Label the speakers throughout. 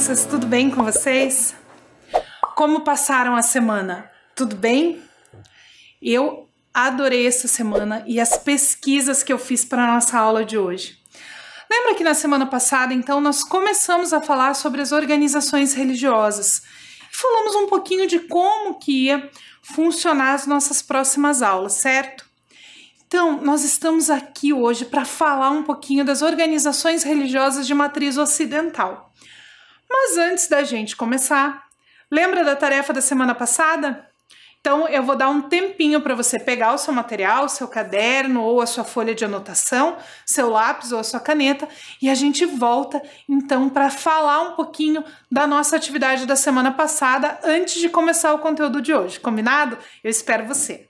Speaker 1: crianças, tudo bem com vocês? Como passaram a semana? Tudo bem? Eu adorei essa semana e as pesquisas que eu fiz para a nossa aula de hoje. Lembra que na semana passada, então, nós começamos a falar sobre as organizações religiosas e falamos um pouquinho de como que ia funcionar as nossas próximas aulas, certo? Então, nós estamos aqui hoje para falar um pouquinho das organizações religiosas de matriz ocidental. Mas antes da gente começar, lembra da tarefa da semana passada? Então, eu vou dar um tempinho para você pegar o seu material, seu caderno ou a sua folha de anotação, seu lápis ou a sua caneta, e a gente volta, então, para falar um pouquinho da nossa atividade da semana passada antes de começar o conteúdo de hoje. Combinado? Eu espero você!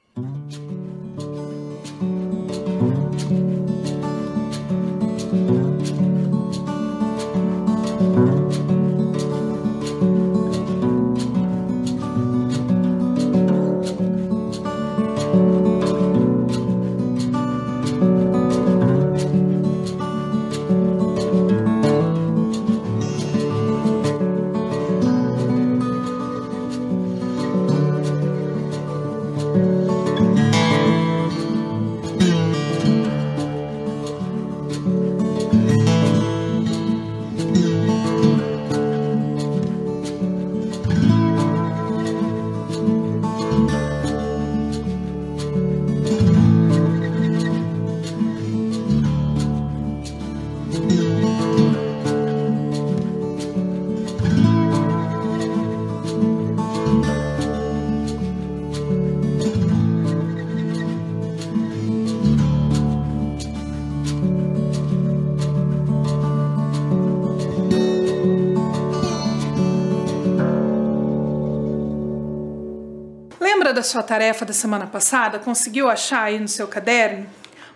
Speaker 1: Lembra da sua tarefa da semana passada? Conseguiu achar aí no seu caderno?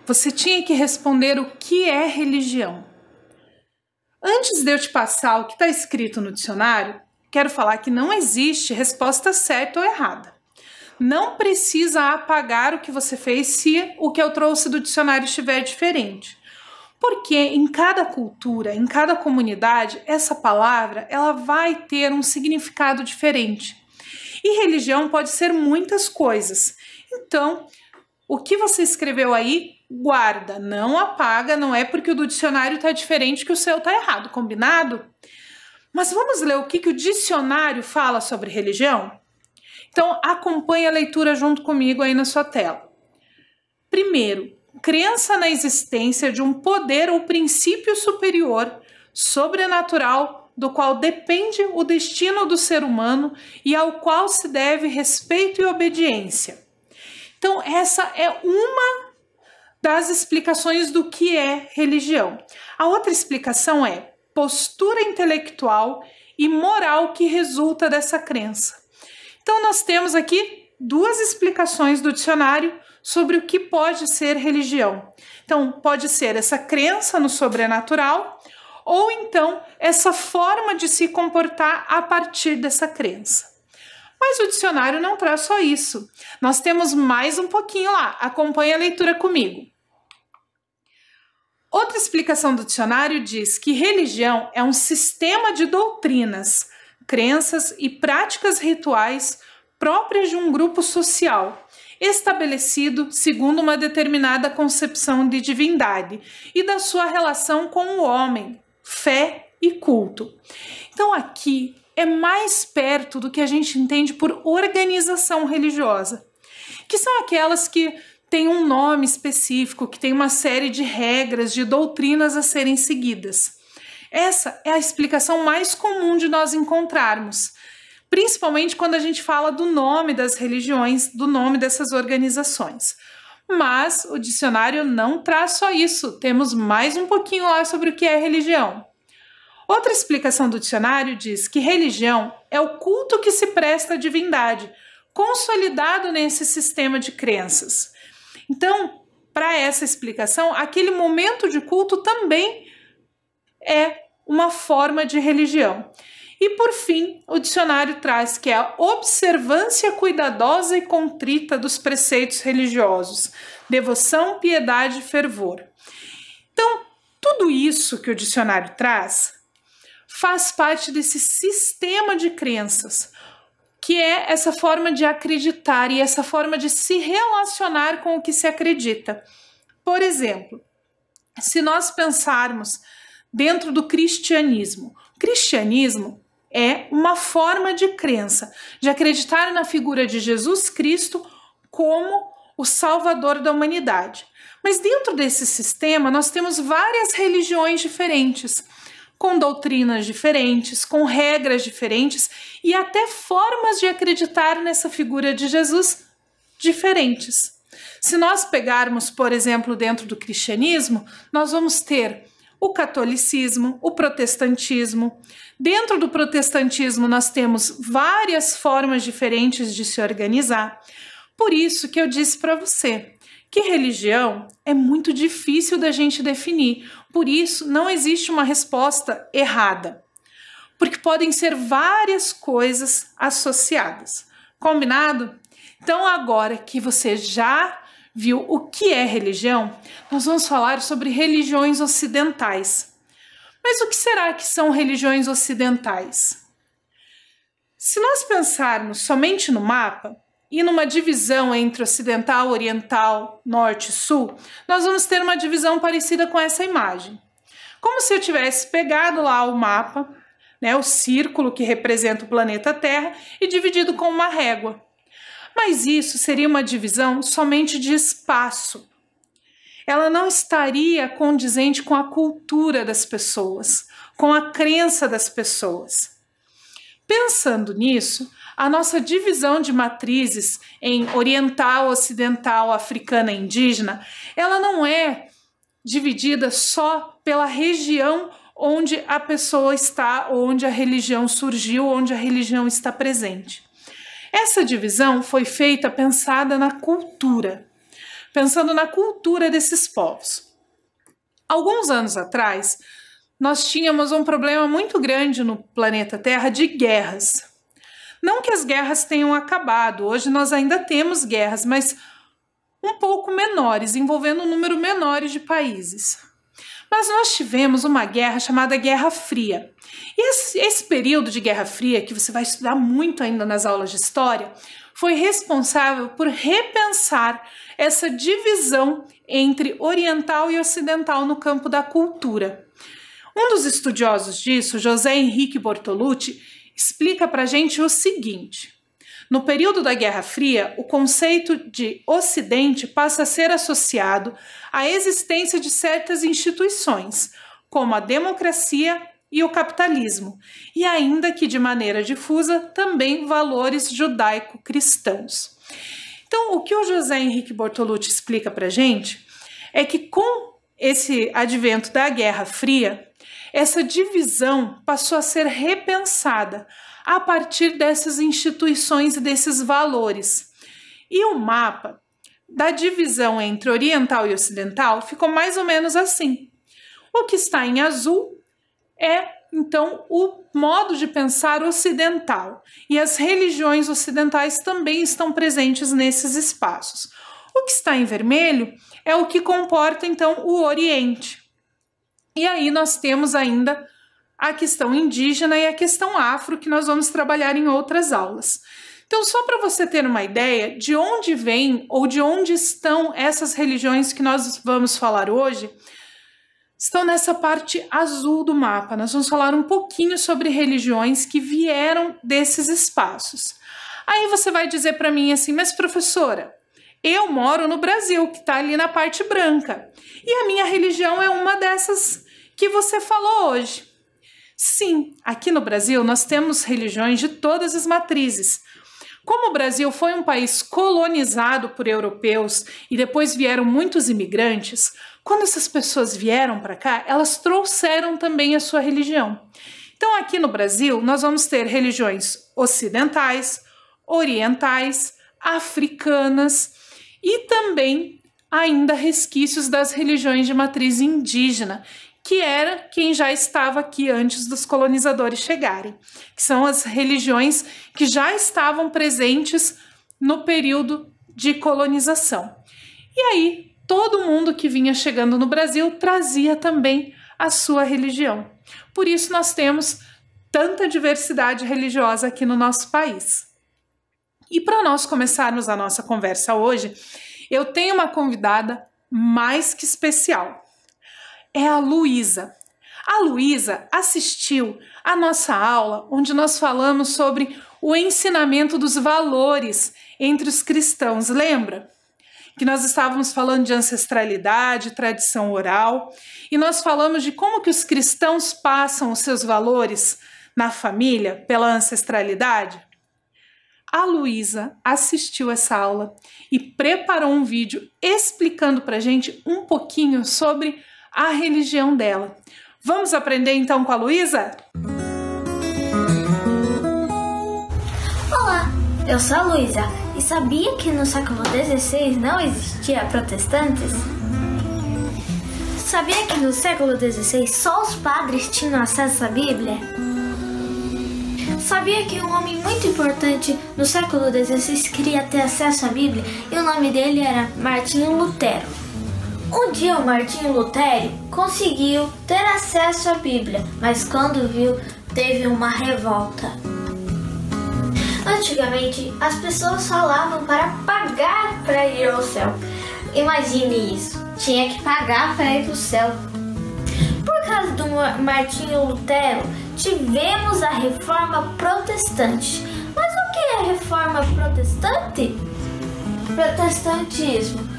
Speaker 1: Você tinha que responder o que é religião. Antes de eu te passar o que está escrito no dicionário, quero falar que não existe resposta certa ou errada. Não precisa apagar o que você fez se o que eu trouxe do dicionário estiver diferente. Porque em cada cultura, em cada comunidade, essa palavra ela vai ter um significado diferente. E religião pode ser muitas coisas. Então, o que você escreveu aí, guarda, não apaga, não é porque o do dicionário está diferente que o seu está errado, combinado? Mas vamos ler o que o dicionário fala sobre religião? Então, acompanhe a leitura junto comigo aí na sua tela. Primeiro, crença na existência de um poder ou princípio superior, sobrenatural, do qual depende o destino do ser humano e ao qual se deve respeito e obediência. Então, essa é uma das explicações do que é religião. A outra explicação é postura intelectual e moral que resulta dessa crença. Então, nós temos aqui duas explicações do dicionário sobre o que pode ser religião. Então, pode ser essa crença no sobrenatural, ou então essa forma de se comportar a partir dessa crença. Mas o dicionário não traz só isso. Nós temos mais um pouquinho lá. Acompanhe a leitura comigo. Outra explicação do dicionário diz que religião é um sistema de doutrinas, crenças e práticas rituais próprias de um grupo social, estabelecido segundo uma determinada concepção de divindade e da sua relação com o homem, fé e culto. Então aqui é mais perto do que a gente entende por organização religiosa, que são aquelas que têm um nome específico, que tem uma série de regras, de doutrinas a serem seguidas. Essa é a explicação mais comum de nós encontrarmos, principalmente quando a gente fala do nome das religiões, do nome dessas organizações. Mas o dicionário não traz só isso, temos mais um pouquinho lá sobre o que é religião. Outra explicação do dicionário diz que religião é o culto que se presta à divindade, consolidado nesse sistema de crenças. Então, para essa explicação, aquele momento de culto também é uma forma de religião. E por fim, o dicionário traz que é a observância cuidadosa e contrita dos preceitos religiosos, devoção, piedade e fervor. Então, tudo isso que o dicionário traz faz parte desse sistema de crenças, que é essa forma de acreditar e essa forma de se relacionar com o que se acredita. Por exemplo, se nós pensarmos dentro do cristianismo, o cristianismo é uma forma de crença, de acreditar na figura de Jesus Cristo como o Salvador da humanidade. Mas dentro desse sistema nós temos várias religiões diferentes, com doutrinas diferentes, com regras diferentes e até formas de acreditar nessa figura de Jesus diferentes. Se nós pegarmos, por exemplo, dentro do cristianismo, nós vamos ter o catolicismo, o protestantismo. Dentro do protestantismo nós temos várias formas diferentes de se organizar. Por isso que eu disse para você que religião é muito difícil da gente definir. Por isso, não existe uma resposta errada, porque podem ser várias coisas associadas. Combinado? Então, agora que você já viu o que é religião, nós vamos falar sobre religiões ocidentais. Mas o que será que são religiões ocidentais? Se nós pensarmos somente no mapa, e numa divisão entre ocidental, oriental, norte e sul, nós vamos ter uma divisão parecida com essa imagem. Como se eu tivesse pegado lá o mapa, né, o círculo que representa o planeta Terra, e dividido com uma régua. Mas isso seria uma divisão somente de espaço. Ela não estaria condizente com a cultura das pessoas, com a crença das pessoas. Pensando nisso, a nossa divisão de matrizes em oriental, ocidental, africana e indígena, ela não é dividida só pela região onde a pessoa está, onde a religião surgiu, onde a religião está presente. Essa divisão foi feita pensada na cultura, pensando na cultura desses povos. Alguns anos atrás, nós tínhamos um problema muito grande no planeta Terra de guerras. Não que as guerras tenham acabado, hoje nós ainda temos guerras, mas um pouco menores, envolvendo um número menor de países. Mas nós tivemos uma guerra chamada Guerra Fria. E esse período de Guerra Fria, que você vai estudar muito ainda nas aulas de história, foi responsável por repensar essa divisão entre oriental e ocidental no campo da cultura. Um dos estudiosos disso, José Henrique Bortolucci, explica para a gente o seguinte: no período da Guerra Fria, o conceito de Ocidente passa a ser associado à existência de certas instituições, como a democracia e o capitalismo, e ainda que de maneira difusa, também valores judaico-cristãos. Então, o que o José Henrique Bortolucci explica para a gente é que com esse advento da Guerra Fria, essa divisão passou a ser repensada a partir dessas instituições e desses valores. E o mapa da divisão entre oriental e ocidental ficou mais ou menos assim. O que está em azul é, então, o modo de pensar ocidental. E as religiões ocidentais também estão presentes nesses espaços. O que está em vermelho é o que comporta, então, o Oriente. E aí nós temos ainda a questão indígena e a questão afro, que nós vamos trabalhar em outras aulas. Então, só para você ter uma ideia de onde vem ou de onde estão essas religiões que nós vamos falar hoje, estão nessa parte azul do mapa. Nós vamos falar um pouquinho sobre religiões que vieram desses espaços. Aí você vai dizer para mim assim, mas professora, eu moro no Brasil, que está ali na parte branca, e a minha religião é uma dessas que você falou hoje. Sim, aqui no Brasil nós temos religiões de todas as matrizes. Como o Brasil foi um país colonizado por europeus e depois vieram muitos imigrantes, quando essas pessoas vieram para cá, elas trouxeram também a sua religião. Então aqui no Brasil nós vamos ter religiões ocidentais, orientais, africanas, e também ainda resquícios das religiões de matriz indígena, que era quem já estava aqui antes dos colonizadores chegarem, que são as religiões que já estavam presentes no período de colonização. E aí, todo mundo que vinha chegando no Brasil trazia também a sua religião. Por isso nós temos tanta diversidade religiosa aqui no nosso país. E para nós começarmos a nossa conversa hoje, eu tenho uma convidada mais que especial. É a Luísa. A Luísa assistiu à nossa aula onde nós falamos sobre o ensinamento dos valores entre os cristãos, lembra? Que nós estávamos falando de ancestralidade, tradição oral, e nós falamos de como que os cristãos passam os seus valores na família pela ancestralidade. A Luísa assistiu essa aula e preparou um vídeo explicando para a gente um pouquinho sobre a religião dela. Vamos aprender então com a Luísa?
Speaker 2: Olá, eu sou a Luísa e sabia que no século XVI não existia protestantes? Sabia que no século XVI só os padres tinham acesso à Bíblia? Sabia que um homem muito importante no século XVI queria ter acesso à Bíblia e o nome dele era Martinho Lutero? Um dia o Martinho Lutero conseguiu ter acesso à Bíblia, mas quando viu, teve uma revolta. Antigamente, as pessoas falavam para pagar para ir ao céu. Imagine isso, tinha que pagar para ir para o céu. Por causa do Martinho Lutero, tivemos a Reforma Protestante. Mas o que é a Reforma Protestante? Protestantismo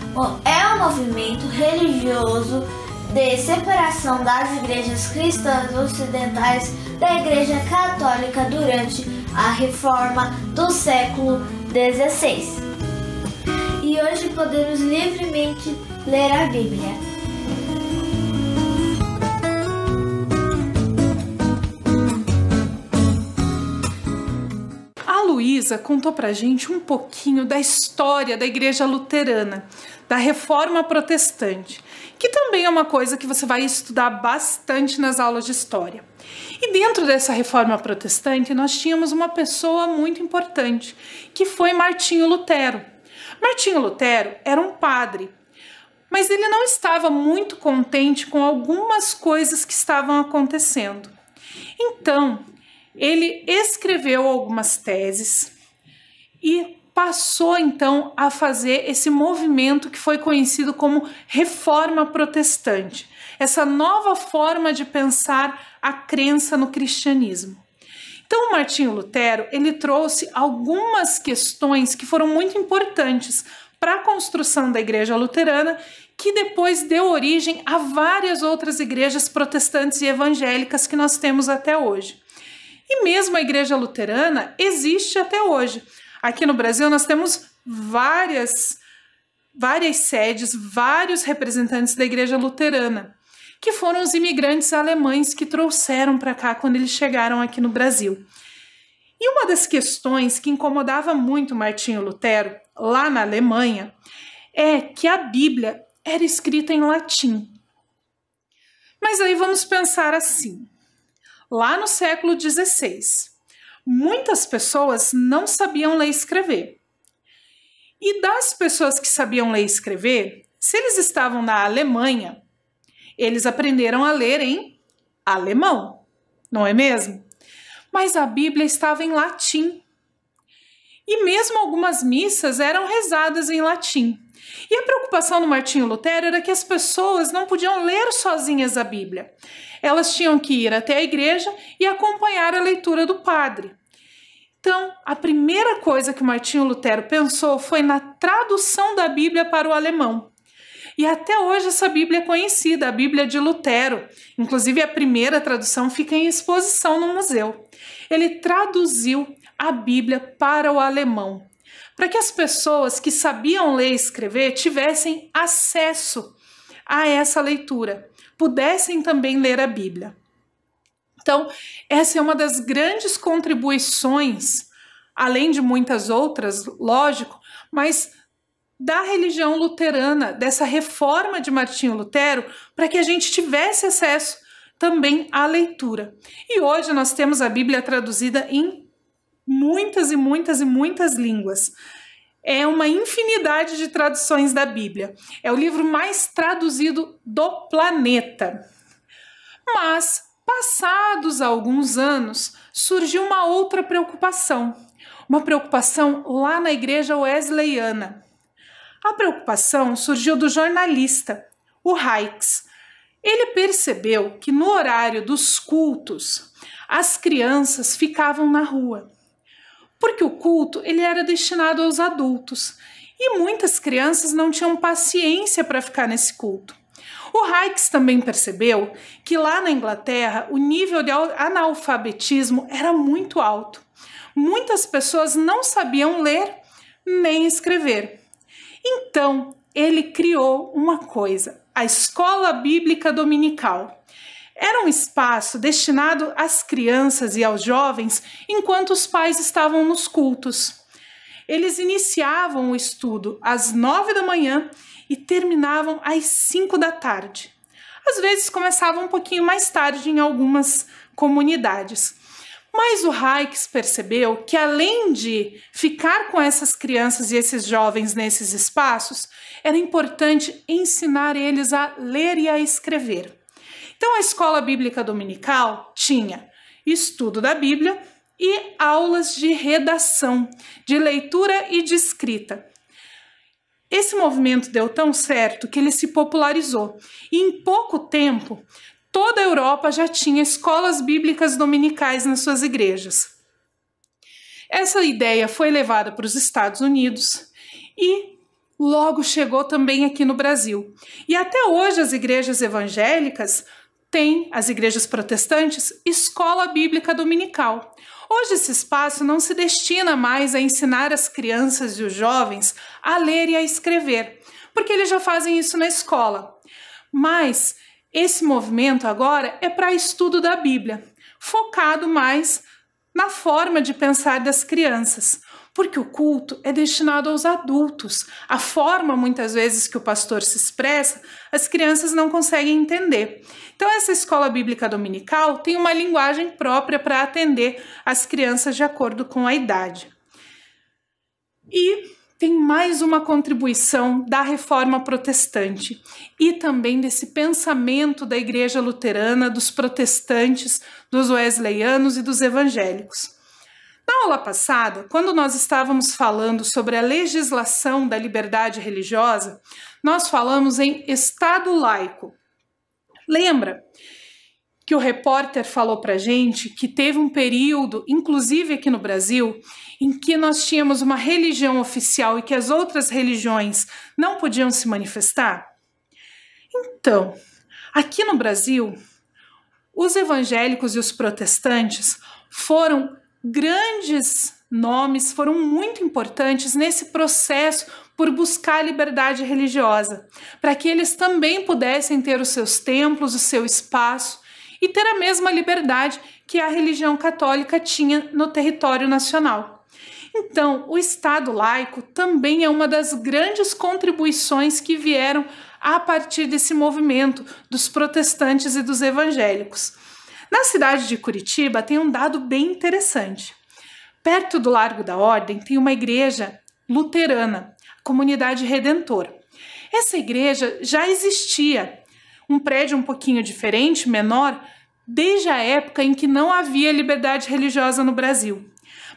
Speaker 2: é um movimento religioso de separação das igrejas cristãs ocidentais da Igreja Católica durante a Reforma do século XVI. E hoje podemos livremente ler a Bíblia.
Speaker 1: A Luísa contou pra gente um pouquinho da história da Igreja Luterana, da Reforma Protestante, que também é uma coisa que você vai estudar bastante nas aulas de história. E dentro dessa Reforma Protestante, nós tínhamos uma pessoa muito importante, que foi Martinho Lutero. Martinho Lutero era um padre, mas ele não estava muito contente com algumas coisas que estavam acontecendo. Então, ele escreveu algumas teses e passou então a fazer esse movimento que foi conhecido como Reforma Protestante, essa nova forma de pensar a crença no cristianismo. Então, o Martinho Lutero, ele trouxe algumas questões que foram muito importantes para a construção da Igreja Luterana, que depois deu origem a várias outras igrejas protestantes e evangélicas que nós temos até hoje. E mesmo a Igreja Luterana existe até hoje. Aqui no Brasil nós temos várias sedes, vários representantes da Igreja Luterana, que foram os imigrantes alemães que trouxeram para cá quando eles chegaram aqui no Brasil. E uma das questões que incomodava muito Martinho Lutero, lá na Alemanha, é que a Bíblia era escrita em latim. Mas aí vamos pensar assim. Lá no século XVI, muitas pessoas não sabiam ler e escrever. E das pessoas que sabiam ler e escrever, se eles estavam na Alemanha, eles aprenderam a ler em alemão, não é mesmo? Mas a Bíblia estava em latim. E mesmo algumas missas eram rezadas em latim. E a preocupação do Martinho Lutero era que as pessoas não podiam ler sozinhas a Bíblia. Elas tinham que ir até a igreja e acompanhar a leitura do padre. Então, a primeira coisa que Martinho Lutero pensou foi na tradução da Bíblia para o alemão. E até hoje essa Bíblia é conhecida, a Bíblia de Lutero. Inclusive a primeira tradução fica em exposição no museu. Ele traduziu a Bíblia para o alemão, para que as pessoas que sabiam ler e escrever tivessem acesso a essa leitura, pudessem também ler a Bíblia. Então, essa é uma das grandes contribuições, além de muitas outras, lógico, mas da religião luterana, dessa reforma de Martinho Lutero, para que a gente tivesse acesso também à leitura. E hoje nós temos a Bíblia traduzida em muitas e muitas e muitas línguas. É uma infinidade de traduções da Bíblia. É o livro mais traduzido do planeta. Mas, passados alguns anos, surgiu uma outra preocupação. Uma preocupação lá na igreja wesleyana. A preocupação surgiu do jornalista, o Hykes. Ele percebeu que no horário dos cultos, as crianças ficavam na rua. Porque o culto ele era destinado aos adultos e muitas crianças não tinham paciência para ficar nesse culto. O Hykes também percebeu que lá na Inglaterra o nível de analfabetismo era muito alto. Muitas pessoas não sabiam ler nem escrever. Então, ele criou uma coisa, a Escola Bíblica Dominical. Era um espaço destinado às crianças e aos jovens enquanto os pais estavam nos cultos. Eles iniciavam o estudo às 9 da manhã e terminavam às 5 da tarde. Às vezes começavam um pouquinho mais tarde em algumas comunidades. Mas o Hykes percebeu que além de ficar com essas crianças e esses jovens nesses espaços, era importante ensinar eles a ler e a escrever. Então a Escola Bíblica Dominical tinha estudo da Bíblia e aulas de redação, de leitura e de escrita. Esse movimento deu tão certo que ele se popularizou e em pouco tempo toda a Europa já tinha escolas bíblicas dominicais nas suas igrejas. Essa ideia foi levada para os Estados Unidos e logo chegou também aqui no Brasil. E até hoje as igrejas evangélicas têm, as igrejas protestantes, escola bíblica dominical. Hoje esse espaço não se destina mais a ensinar as crianças e os jovens a ler e a escrever, porque eles já fazem isso na escola. Mas esse movimento agora é para estudo da Bíblia, focado mais na forma de pensar das crianças, porque o culto é destinado aos adultos. A forma, muitas vezes, que o pastor se expressa, as crianças não conseguem entender. Então, essa escola bíblica dominical tem uma linguagem própria para atender as crianças de acordo com a idade. E tem mais uma contribuição da reforma protestante e também desse pensamento da igreja luterana, dos protestantes, dos wesleyanos e dos evangélicos. Na aula passada, quando nós estávamos falando sobre a legislação da liberdade religiosa, nós falamos em Estado laico. Lembra que o repórter falou para a gente que teve um período, inclusive aqui no Brasil, em que nós tínhamos uma religião oficial e que as outras religiões não podiam se manifestar? Então, aqui no Brasil, os evangélicos e os protestantes foram grandes nomes, foram muito importantes nesse processo por buscar a liberdade religiosa, para que eles também pudessem ter os seus templos, o seu espaço e ter a mesma liberdade que a religião católica tinha no território nacional. Então, o Estado laico também é uma das grandes contribuições que vieram a partir desse movimento dos protestantes e dos evangélicos. Na cidade de Curitiba tem um dado bem interessante. Perto do Largo da Ordem tem uma igreja luterana, a Comunidade Redentor. Essa igreja já existia, um prédio um pouquinho diferente, menor, desde a época em que não havia liberdade religiosa no Brasil.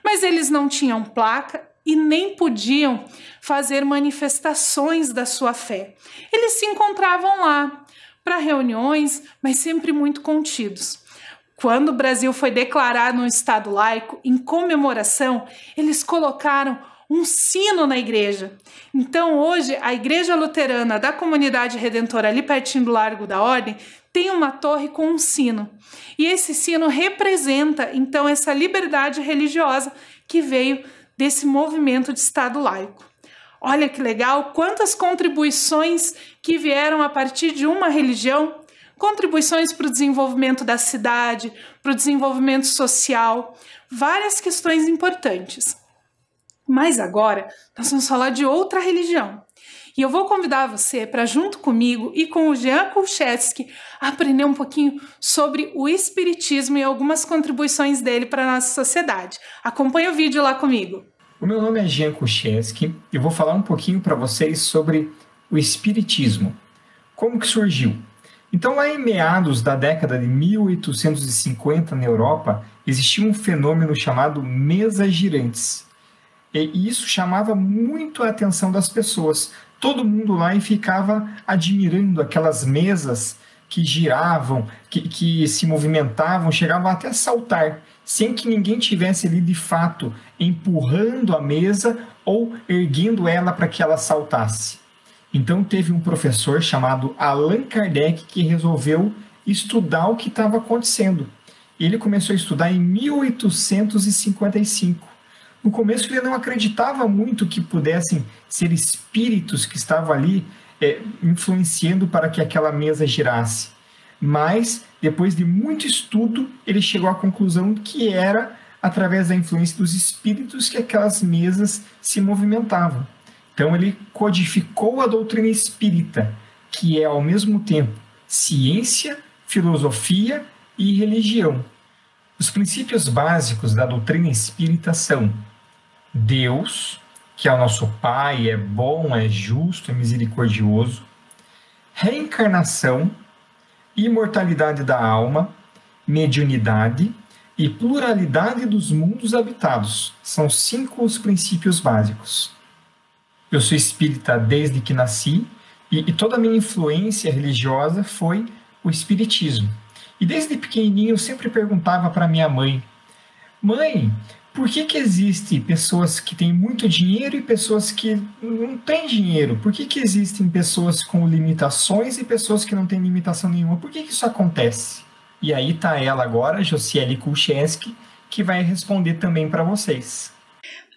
Speaker 1: Mas eles não tinham placa e nem podiam fazer manifestações da sua fé. Eles se encontravam lá para reuniões, mas sempre muito contidos. Quando o Brasil foi declarado um estado laico, em comemoração, eles colocaram um sino na igreja. Então hoje a igreja luterana da Comunidade Redentora, ali pertinho do Largo da Ordem, tem uma torre com um sino. E esse sino representa então essa liberdade religiosa que veio desse movimento de estado laico. Olha que legal, quantas contribuições que vieram a partir de uma religião, contribuições para o desenvolvimento da cidade, para o desenvolvimento social, várias questões importantes. Mas agora nós vamos falar de outra religião. E eu vou convidar você para, junto comigo e com o Jean Kulcheski, aprender um pouquinho sobre o Espiritismo e algumas contribuições dele para a nossa sociedade. Acompanhe o vídeo lá comigo.
Speaker 3: O meu nome é Jean Kulcheski e eu vou falar um pouquinho para vocês sobre o Espiritismo. Como que surgiu? Então, lá em meados da década de 1850 na Europa, existia um fenômeno chamado mesas girantes. E isso chamava muito a atenção das pessoas. Todo mundo lá ficava admirando aquelas mesas que giravam, que se movimentavam, chegavam até a saltar, sem que ninguém tivesse ali de fato empurrando a mesa ou erguendo ela para que ela saltasse. Então teve um professor chamado Allan Kardec que resolveu estudar o que estava acontecendo. Ele começou a estudar em 1855. No começo ele não acreditava muito que pudessem ser espíritos que estavam ali influenciando para que aquela mesa girasse. Mas, depois de muito estudo, ele chegou à conclusão que era através da influência dos espíritos que aquelas mesas se movimentavam. Então ele codificou a doutrina espírita, que é ao mesmo tempo ciência, filosofia e religião. Os princípios básicos da doutrina espírita são Deus, que é o nosso Pai, é bom, é justo, é misericordioso, reencarnação, imortalidade da alma, mediunidade e pluralidade dos mundos habitados. São 5 os princípios básicos. Eu sou espírita desde que nasci e toda a minha influência religiosa foi o espiritismo. E desde pequenininho eu sempre perguntava para minha mãe: mãe, por que existem pessoas que têm muito dinheiro e pessoas que não têm dinheiro? Por que existem pessoas com limitações e pessoas que não têm limitação nenhuma? Por que isso acontece? E aí está ela agora, Josiele Kulcheski, que vai responder também para vocês.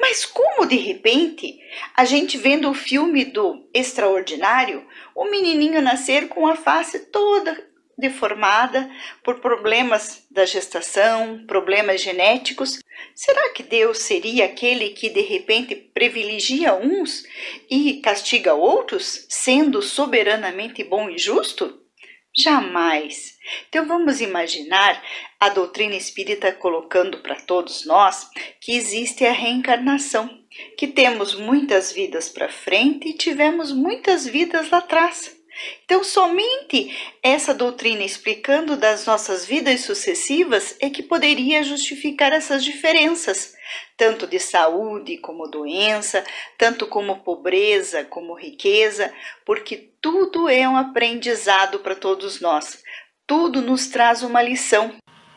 Speaker 4: Mas como de repente, a gente vendo o filme do Extraordinário, o menininho nascer com a face toda deformada por problemas da gestação, problemas genéticos, será que Deus seria aquele que de repente privilegia uns e castiga outros, sendo soberanamente bom e justo? Jamais. Então vamos imaginar a doutrina espírita colocando para todos nós que existe a reencarnação, que temos muitas vidas para frente e tivemos muitas vidas lá atrás. Então somente essa doutrina explicando das nossas vidas sucessivas é que poderia justificar essas diferenças, tanto de saúde como doença, tanto como pobreza como riqueza, porque tudo é um aprendizado para todos nós. Tudo nos traz uma lição.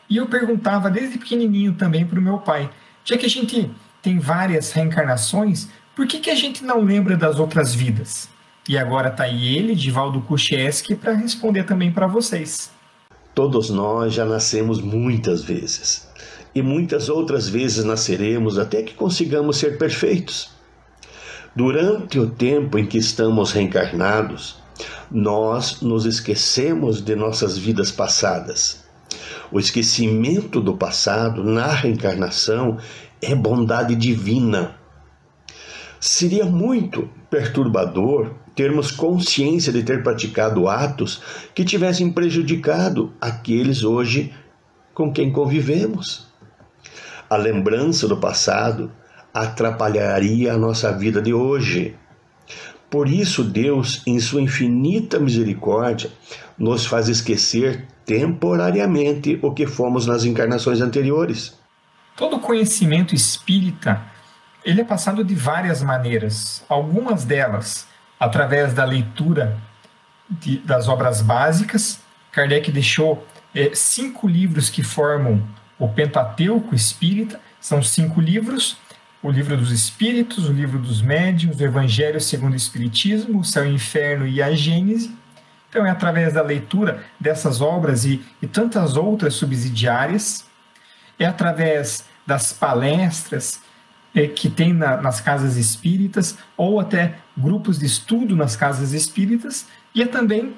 Speaker 3: E eu perguntava desde pequenininho também para o meu pai, já que a gente tem várias reencarnações, por que a gente não lembra das outras vidas? E agora está aí ele, Divaldo Kulcheski, para responder também para vocês.
Speaker 5: Todos nós já nascemos muitas vezes. E muitas outras vezes nasceremos até que consigamos ser perfeitos. Durante o tempo em que estamos reencarnados, nós nos esquecemos de nossas vidas passadas. O esquecimento do passado na reencarnação é bondade divina. Seria muito perturbador termos consciência de ter praticado atos que tivessem prejudicado aqueles hoje com quem convivemos. A lembrança do passado atrapalharia a nossa vida de hoje. Por isso, Deus, em sua infinita misericórdia, nos faz esquecer temporariamente o que fomos nas encarnações anteriores.
Speaker 3: Todo conhecimento espírita, ele é passado de várias maneiras. Algumas delas, através da leitura das obras básicas. Kardec deixou 5 livros que formam o Pentateuco Espírita. São 5 livros: o Livro dos Espíritos, o Livro dos Médiuns, o Evangelho segundo o Espiritismo, o Céu e o Inferno e a Gênese. Então é através da leitura dessas obras e tantas outras subsidiárias, é através das palestras que tem nas casas espíritas, ou até grupos de estudo nas casas espíritas, e é também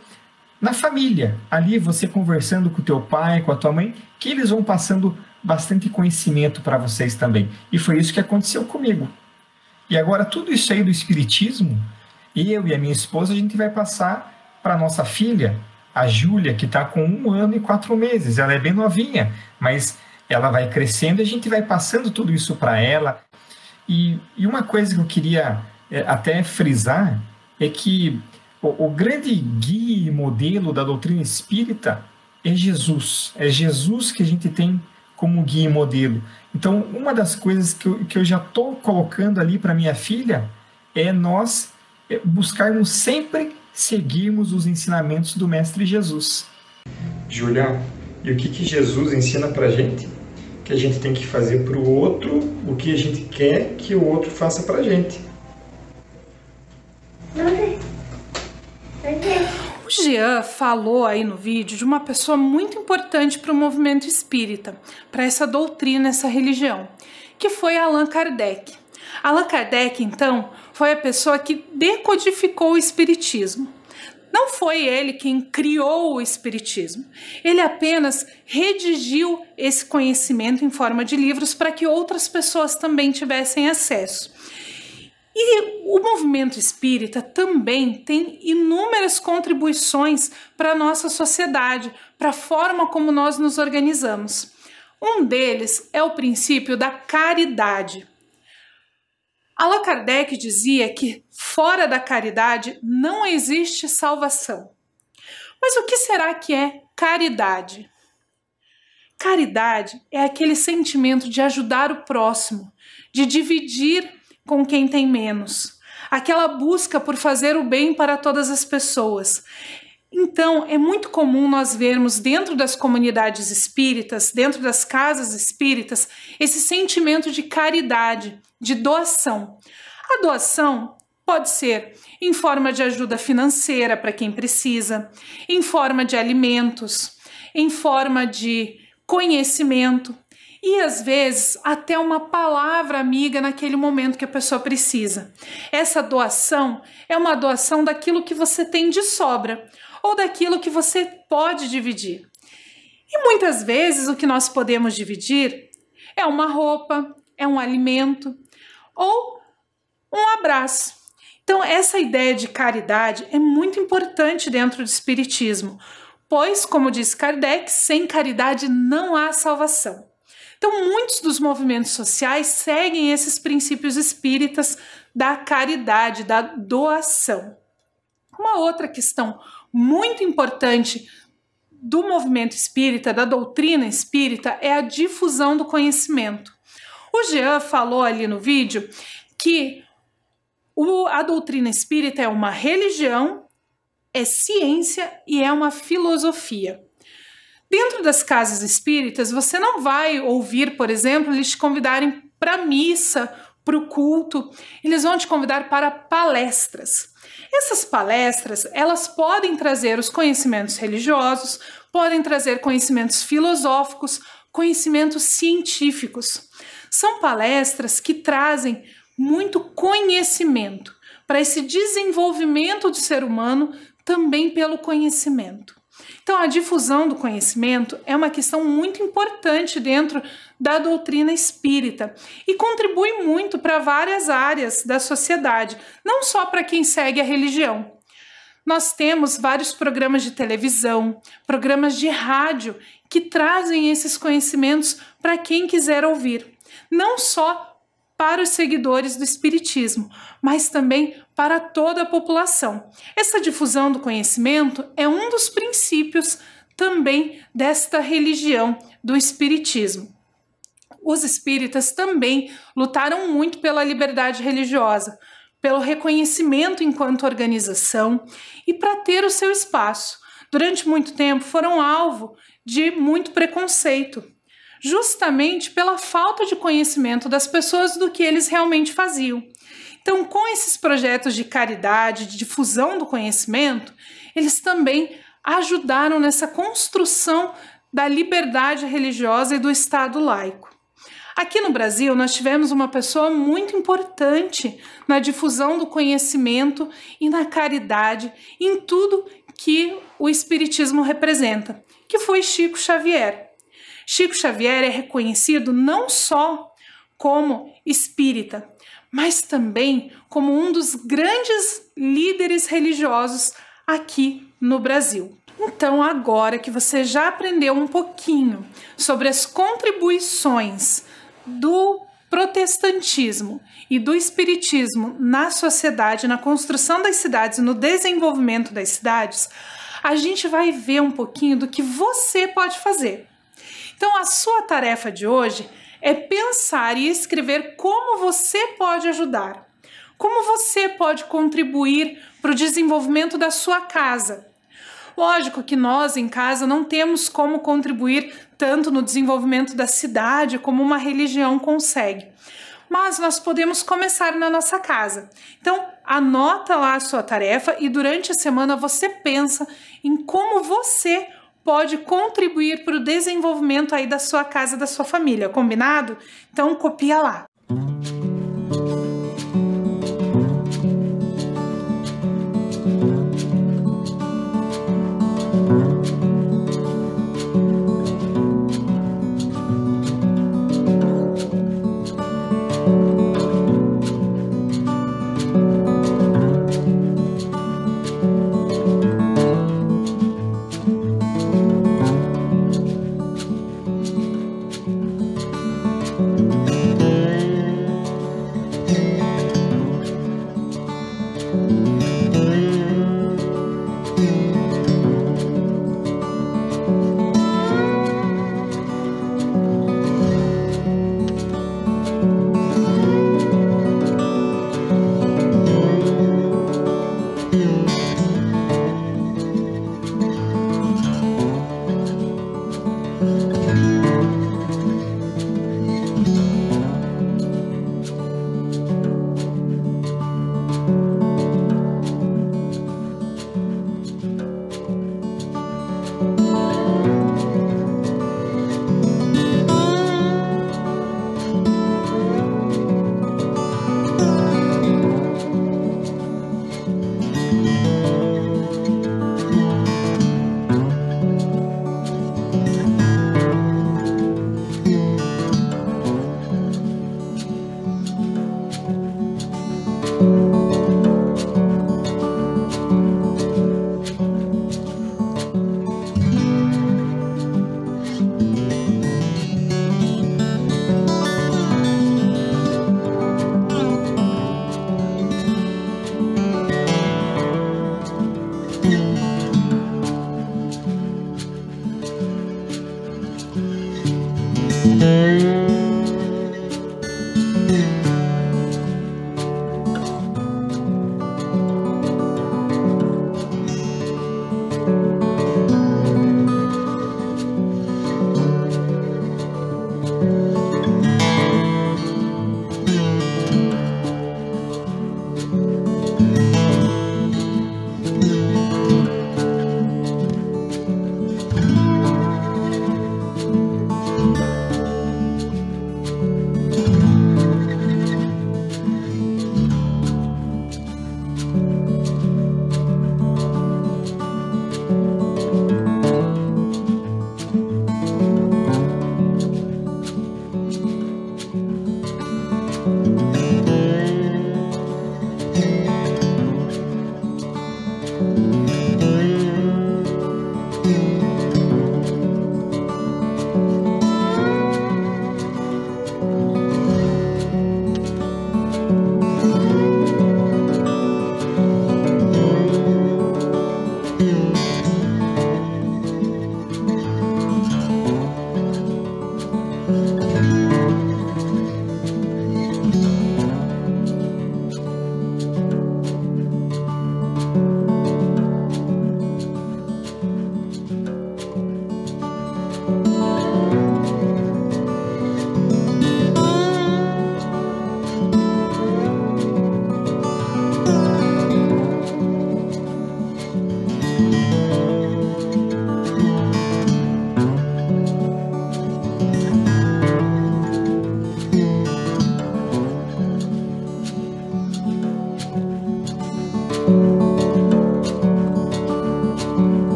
Speaker 3: na família, ali você conversando com o teu pai, com a tua mãe, que eles vão passando bastante conhecimento para vocês também. E foi isso que aconteceu comigo. E agora tudo isso aí do espiritismo, eu e a minha esposa, a gente vai passar para nossa filha, a Júlia, que está com 1 ano e 4 meses. Ela é bem novinha, mas ela vai crescendo e a gente vai passando tudo isso para ela. E uma coisa que eu queria até frisar é que O grande guia e modelo da doutrina espírita é Jesus. É Jesus que a gente tem como guia e modelo. Então, uma das coisas que eu já estou colocando ali para minha filha é nós buscarmos sempre seguirmos os ensinamentos do Mestre Jesus. Julião, e o que Jesus ensina para a gente? Que a gente tem que fazer para o outro o que a gente quer que o outro faça para a gente.
Speaker 1: O Jean falou aí no vídeo de uma pessoa muito importante para o movimento espírita, para essa doutrina, essa religião, que foi Allan Kardec. Allan Kardec, então, foi a pessoa que decodificou o espiritismo. Não foi ele quem criou o espiritismo. Ele apenas redigiu esse conhecimento em forma de livros para que outras pessoas também tivessem acesso. E o movimento espírita também tem inúmeras contribuições para a nossa sociedade, para a forma como nós nos organizamos. Um deles é o princípio da caridade. Allan Kardec dizia que fora da caridade não existe salvação. Mas o que será que é caridade? Caridade é aquele sentimento de ajudar o próximo, de dividir com quem tem menos, aquela busca por fazer o bem para todas as pessoas. Então, é muito comum nós vermos dentro das comunidades espíritas, dentro das casas espíritas, esse sentimento de caridade, de doação. A doação pode ser em forma de ajuda financeira para quem precisa, em forma de alimentos, em forma de conhecimento e, às vezes, até uma palavra amiga naquele momento que a pessoa precisa. Essa doação é uma doação daquilo que você tem de sobra ou daquilo que você pode dividir. E muitas vezes o que nós podemos dividir é uma roupa, é um alimento ou um abraço. Então, essa ideia de caridade é muito importante dentro do espiritismo, pois, como diz Kardec, sem caridade não há salvação. Então, muitos dos movimentos sociais seguem esses princípios espíritas da caridade, da doação. Uma outra questão muito importante do movimento espírita, da doutrina espírita, é a difusão do conhecimento. O Jean falou ali no vídeo que a doutrina espírita é uma religião, é ciência e é uma filosofia. Dentro das casas espíritas, você não vai ouvir, por exemplo, eles te convidarem para a missa, para o culto, eles vão te convidar para palestras. Essas palestras, elas podem trazer os conhecimentos religiosos, podem trazer conhecimentos filosóficos, conhecimentos científicos. São palestras que trazem muito conhecimento para esse desenvolvimento do ser humano também pelo conhecimento. Então, a difusão do conhecimento é uma questão muito importante dentro da doutrina espírita e contribui muito para várias áreas da sociedade, não só para quem segue a religião. Nós temos vários programas de televisão, programas de rádio que trazem esses conhecimentos para quem quiser ouvir, não só para os seguidores do espiritismo, mas também para toda a população. Essa difusão do conhecimento é um dos princípios também desta religião do espiritismo. Os espíritas também lutaram muito pela liberdade religiosa, pelo reconhecimento enquanto organização e para ter o seu espaço. Durante muito tempo foram alvo de muito preconceito, justamente pela falta de conhecimento das pessoas do que eles realmente faziam. Então, com esses projetos de caridade, de difusão do conhecimento, eles também ajudaram nessa construção da liberdade religiosa e do Estado laico. Aqui no Brasil, nós tivemos uma pessoa muito importante na difusão do conhecimento e na caridade, em tudo que o Espiritismo representa, que foi Chico Xavier. Chico Xavier é reconhecido não só como espírita, mas também como um dos grandes líderes religiosos aqui no Brasil. Então, agora que você já aprendeu um pouquinho sobre as contribuições do protestantismo e do espiritismo na sociedade, na construção das cidades e no desenvolvimento das cidades, a gente vai ver um pouquinho do que você pode fazer. Então, a sua tarefa de hoje é pensar e escrever como você pode ajudar, como você pode contribuir para o desenvolvimento da sua casa. Lógico que nós em casa não temos como contribuir tanto no desenvolvimento da cidade como uma religião consegue, mas nós podemos começar na nossa casa. Então, anota lá a sua tarefa e durante a semana você pensa em como você pode contribuir para o desenvolvimento aí da sua casa, da sua família, combinado? Então, copia lá.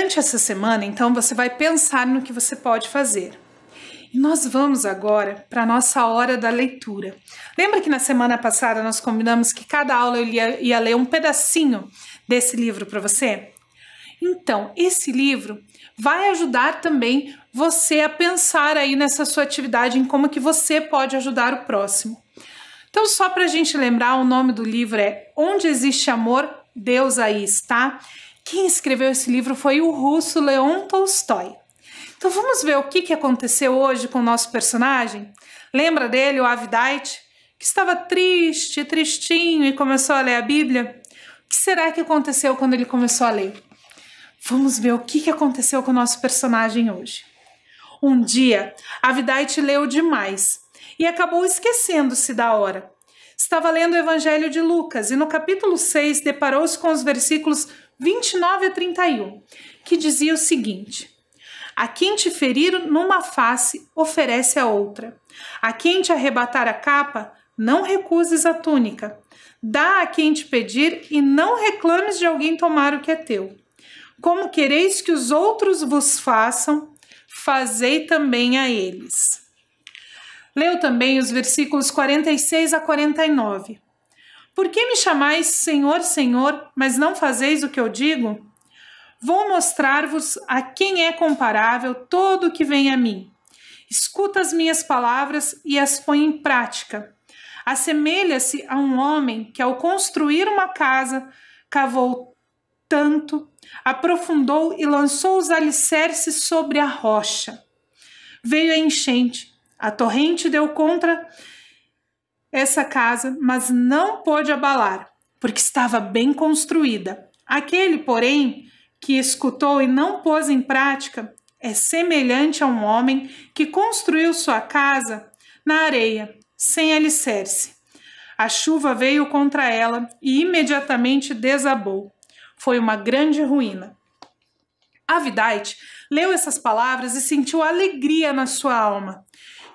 Speaker 1: Durante essa semana, então, você vai pensar no que você pode fazer. E nós vamos agora para a nossa hora da leitura. Lembra que na semana passada nós combinamos que cada aula eu ia ler um pedacinho desse livro para você? Então, esse livro vai ajudar também você a pensar aí nessa sua atividade, em como que você pode ajudar o próximo. Então, só para a gente lembrar, o nome do livro é Onde Existe Amor, Deus Aí Está. Quem escreveu esse livro foi o russo Leon Tolstói. Então vamos ver o que aconteceu hoje com o nosso personagem? Lembra dele, o Avidite, que estava triste, tristinho e começou a ler a Bíblia? O que será que aconteceu quando ele começou a ler? Vamos ver o que aconteceu com o nosso personagem hoje. Um dia, Avidite leu demais e acabou esquecendo-se da hora. Estava lendo o Evangelho de Lucas e no capítulo 6 deparou-se com os versículos 29 a 31, que dizia o seguinte: a quem te ferir numa face, oferece a outra. A quem te arrebatar a capa, não recuses a túnica. Dá a quem te pedir e não reclames de alguém tomar o que é teu. Como quereis que os outros vos façam, fazei também a eles. Leu também os versículos 46 a 49. Por que me chamais Senhor, Senhor, mas não fazeis o que eu digo? Vou mostrar-vos a quem é comparável todo o que vem a mim. Escuta as minhas palavras e as põe em prática. Assemelha-se a um homem que, ao construir uma casa, cavou tanto, aprofundou e lançou os alicerces sobre a rocha. Veio a enchente, a torrente deu contra essa casa, mas não pôde abalar, porque estava bem construída. Aquele, porém, que escutou e não pôs em prática, é semelhante a um homem que construiu sua casa na areia, sem alicerce. A chuva veio contra ela e imediatamente desabou. Foi uma grande ruína. Avidite leu essas palavras e sentiu alegria na sua alma.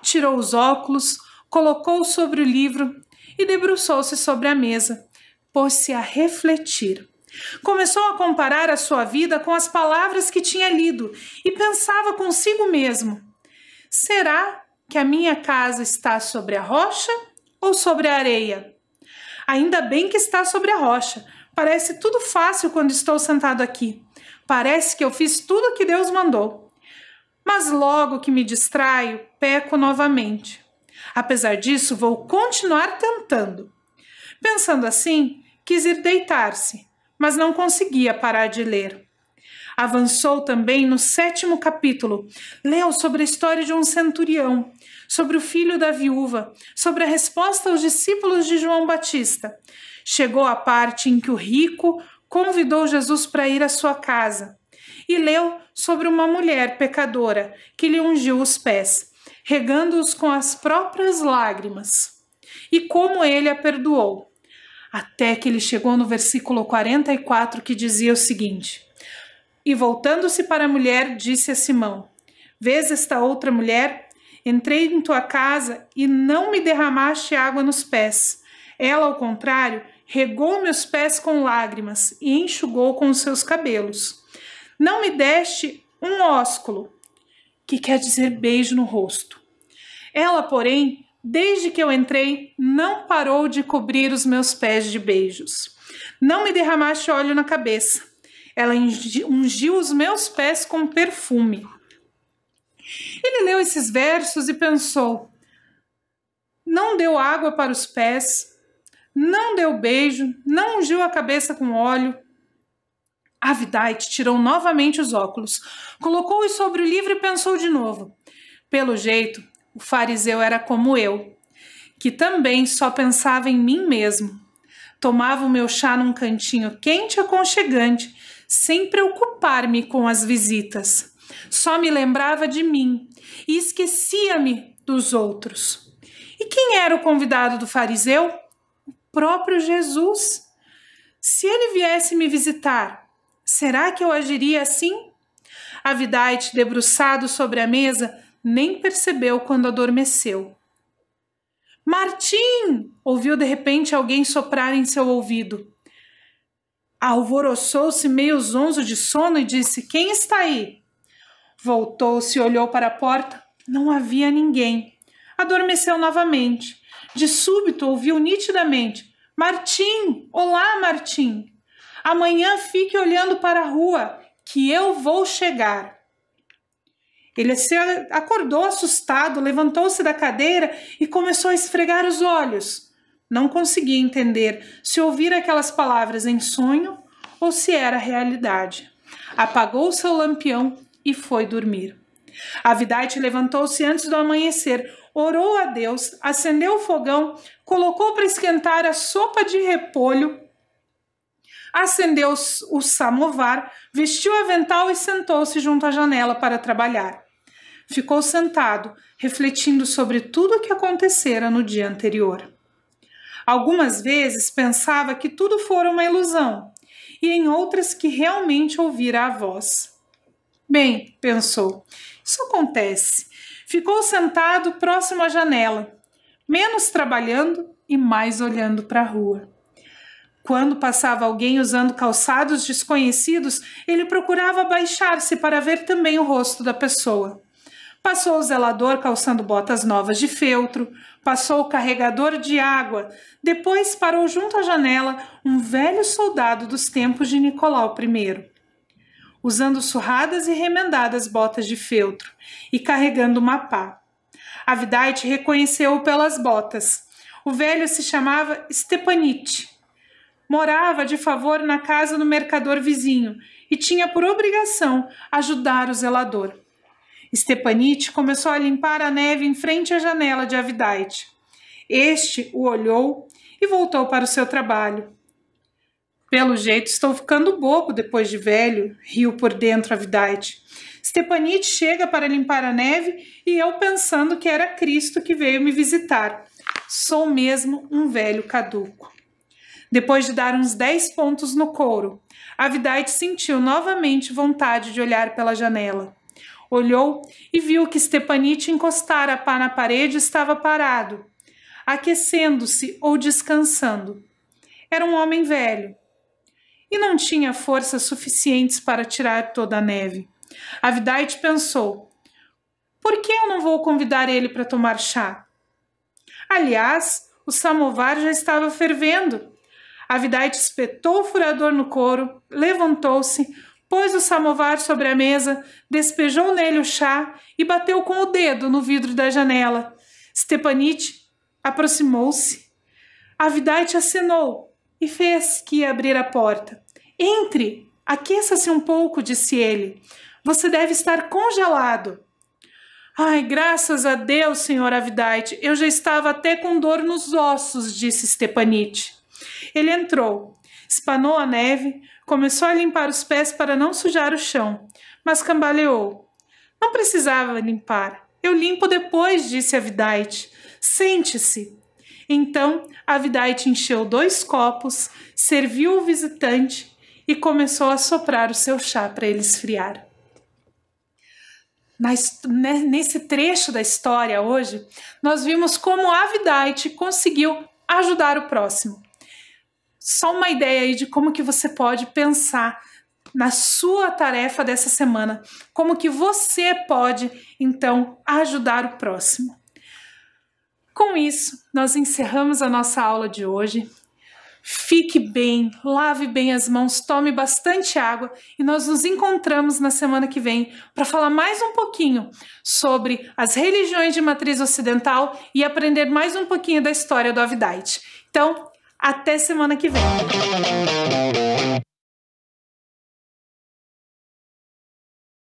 Speaker 1: Tirou os óculos, colocou sobre o livro e debruçou-se sobre a mesa. Pôs-se a refletir. Começou a comparar a sua vida com as palavras que tinha lido e pensava consigo mesmo: será que a minha casa está sobre a rocha ou sobre a areia? Ainda bem que está sobre a rocha. Parece tudo fácil quando estou sentado aqui. Parece que eu fiz tudo o que Deus mandou. Mas logo que me distraio, peco novamente. Apesar disso, vou continuar tentando. Pensando assim, quis ir deitar-se, mas não conseguia parar de ler. Avançou também no 7º capítulo. Leu sobre a história de um centurião, sobre o filho da viúva, sobre a resposta aos discípulos de João Batista. Chegou à parte em que o rico convidou Jesus para ir à sua casa e leu sobre uma mulher pecadora que lhe ungiu os pés, regando-os com as próprias lágrimas, e como ele a perdoou. Até que ele chegou no versículo 44, que dizia o seguinte: e voltando-se para a mulher, disse a Simão: vês esta outra mulher? Entrei em tua casa e não me derramaste água nos pés. Ela, ao contrário, regou meus pés com lágrimas e enxugou com os seus cabelos. Não me deste um ósculo, que quer dizer beijo no rosto. Ela, porém, desde que eu entrei, não parou de cobrir os meus pés de beijos. Não me derramaste óleo na cabeça. Ela ungiu os meus pés com perfume. Ele leu esses versos e pensou: não deu água para os pés, não deu beijo, não ungiu a cabeça com óleo. Avidite tirou novamente os óculos, colocou-os sobre o livro e pensou de novo. Pelo jeito, o fariseu era como eu, que também só pensava em mim mesmo. Tomava o meu chá num cantinho quente e aconchegante, sem preocupar-me com as visitas. Só me lembrava de mim e esquecia-me dos outros. E quem era o convidado do fariseu? O próprio Jesus. Se ele viesse me visitar, será que eu agiria assim? Avidite, debruçado sobre a mesa, nem percebeu quando adormeceu. Martim! Ouviu de repente alguém soprar em seu ouvido. Alvoroçou-se meio zonzo de sono e disse: quem está aí? Voltou-se e olhou para a porta. Não havia ninguém. Adormeceu novamente. De súbito ouviu nitidamente: Martim! Olá, Martim! Amanhã fique olhando para a rua, que eu vou chegar. Ele se acordou assustado, levantou-se da cadeira e começou a esfregar os olhos. Não conseguia entender se ouvira aquelas palavras em sonho ou se era realidade. Apagou seu lampião e foi dormir. Avidite levantou-se antes do amanhecer, orou a Deus, acendeu o fogão, colocou para esquentar a sopa de repolho, acendeu o samovar, vestiu o avental e sentou-se junto à janela para trabalhar. Ficou sentado, refletindo sobre tudo o que acontecera no dia anterior. Algumas vezes pensava que tudo fora uma ilusão, e em outras que realmente ouvira a voz. Bem, pensou, isso acontece. Ficou sentado próximo à janela, menos trabalhando e mais olhando para a rua. Quando passava alguém usando calçados desconhecidos, ele procurava abaixar-se para ver também o rosto da pessoa. Passou o zelador calçando botas novas de feltro, passou o carregador de água, depois parou junto à janela um velho soldado dos tempos de Nicolau I, usando surradas e remendadas botas de feltro e carregando uma pá. Avidite reconheceu-o pelas botas. O velho se chamava Stepanite. Morava de favor na casa do mercador vizinho e tinha por obrigação ajudar o zelador. Stepanite começou a limpar a neve em frente à janela de Avidite. Este o olhou e voltou para o seu trabalho. Pelo jeito estou ficando bobo depois de velho, riu por dentro Avidite. Stepanite chega para limpar a neve e eu pensando que era Cristo que veio me visitar. Sou mesmo um velho caduco. Depois de dar uns 10 pontos no couro, Avidite sentiu novamente vontade de olhar pela janela. Olhou e viu que Stepanite encostara a pá na parede e estava parado, aquecendo-se ou descansando. Era um homem velho e não tinha forças suficientes para tirar toda a neve. Avidite pensou: por que eu não vou convidar ele para tomar chá? Aliás, o samovar já estava fervendo. Avidite espetou o furador no couro, levantou-se, pôs o samovar sobre a mesa, despejou nele o chá e bateu com o dedo no vidro da janela. Stepanite aproximou-se. Avidite acenou e fez que ia abrir a porta. Entre, aqueça-se um pouco, disse ele. Você deve estar congelado. Ai, graças a Deus, senhor Avidite, eu já estava até com dor nos ossos, disse Stepanite. Ele entrou, espanou a neve, começou a limpar os pés para não sujar o chão, mas cambaleou. Não precisava limpar. Eu limpo depois, disse Avidite. Sente-se. Então, Avidite encheu 2 copos, serviu o visitante e começou a soprar o seu chá para ele esfriar. Nesse trecho da história hoje, nós vimos como Avidite conseguiu ajudar o próximo. Só uma ideia aí de como que você pode pensar na sua tarefa dessa semana, como que você pode, então, ajudar o próximo. Com isso, nós encerramos a nossa aula de hoje. Fique bem, lave bem as mãos, tome bastante água e nós nos encontramos na semana que vem para falar mais um pouquinho sobre as religiões de matriz ocidental e aprender mais um pouquinho da história do Avidite. Então, até semana que vem.